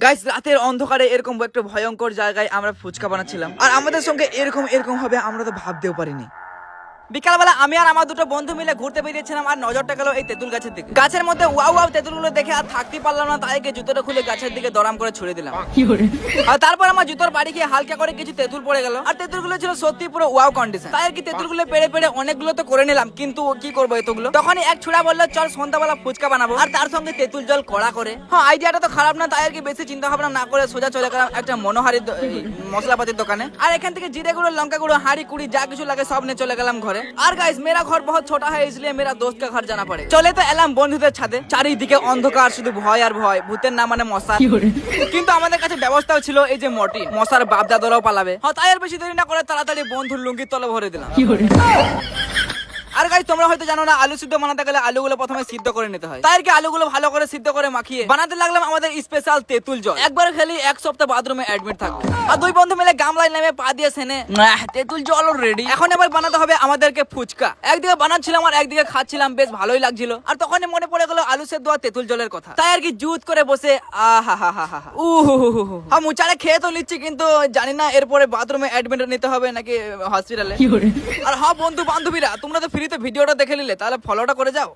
Guys রাতের অন্ধকারে এরকম একটা ভয়ঙ্কর জায়গায় আমরা ফুচকা বানাচ্ছিলাম, আর আমাদের সঙ্গে এরকম হবে আমরা তো ভাবতেও পারিনি। বিকালবেলা আমি আর আমার দুটো বন্ধু মিলে ঘুরতে বেরিয়েছিলাম, আর নজরটা গেল এই তেঁতুল গাছের দিকে। গাছের মধ্যে ওয়াও ওয়াও তেঁতুলগুলো দেখে আর থাকতে পারলাম না, তাই জুতোটা খুলে গাছের দিকে দরাম করে ছুড়ে দিলাম। আর তারপর আমার জুতোর বাড়ি গিয়ে হালকা করে কিছু তেঁতুল পড়ে গেল, আর তেঁতুলগুলো ছিল সত্যি পুরো ওয়াও কন্ডিশন। তাই কি তেঁতুলগুলো পেড়ে অনেকগুলো তো করে নিলাম, কিন্তু কি করবো এতগুলো। তখনই এক ছুড়া বললো চল সন্ধ্যাবেলা ফুচকা বানাবো, আর তার সঙ্গে তেঁতুল জল কড়া করে। হ্যাঁ, আইডিয়াটা তো খারাপ না, তাই আর কি বেশি চিন্তা ভাবনা না করে সোজা চলে গেলাম একটা মনোহারি মশলাপাতির দোকানে, আর এখান থেকে জিরে গুঁড়ো, লঙ্কা গুঁড়ো, হাঁড়ি কুড়ি যা কিছু লাগে সব নিয়ে চলে গেলাম ঘরে। আর গাইস मेरा घर बहुत छोटा है, इसलिए मेरा दोस्त का घर जाना पड़े। চলে তো এলাম বন্ধুদের ছাদে, চারিদিকে অন্ধকার, শুধু ভয় আর ভয়, ভূতের নাম মানে মশা। কিন্তু আমাদের কাছে ব্যবস্থাও ছিল এই যে মর্টিন, মশার বাপ দাদারাও পালাবে। হ্যাঁ, তাই আর বেশি দেরি না করে তাড়াতাড়ি বন্ধুর লুঙ্গির তলে ভরে দিলাম। আর গাইস তোমরা হয়তো জানো না, আলু সিদ্ধ বানাতে গেলে আলুগুলো প্রথমে সিদ্ধ করে নিতে হয়। তাই আর কি আলুগুলো ভালো করে সিদ্ধ করে মাখিয়ে বানাতে লাগলাম আমাদের স্পেশাল তেঁতুল জল। একবার খেলি এক সপ্তাহ বাথরুমে অ্যাডমিট থাকবো। আর দুই বন্ধু মিলে গামলায় নেমে পা দিয়ে সেনে তেঁতুল জল রেডি। এখন এবার বানাতে হবে আমাদেরকে ফুচকা। একদিকে বানাচ্ছিলাম আর একদিকে খাচ্ছিলাম, বেশ ভালোই লাগছিল। আর তখনই মনে পড়ে গেল আলু সেদ্ধ আর তেঁতুল জলের কথা। তাই আর কি জুত করে বসে মুচারে খেয়ে তো নিচ্ছি, কিন্তু জানি না এরপরে বাথরুমে অ্যাডমিট নিতে হবে নাকি হসপিটালে। আর হ্যাঁ বন্ধু বান্ধবীরা, তোমরা তো ফ্রিতে ভিডিওটা দেখে নিলে, তাহলে ফলোটা করে যাও।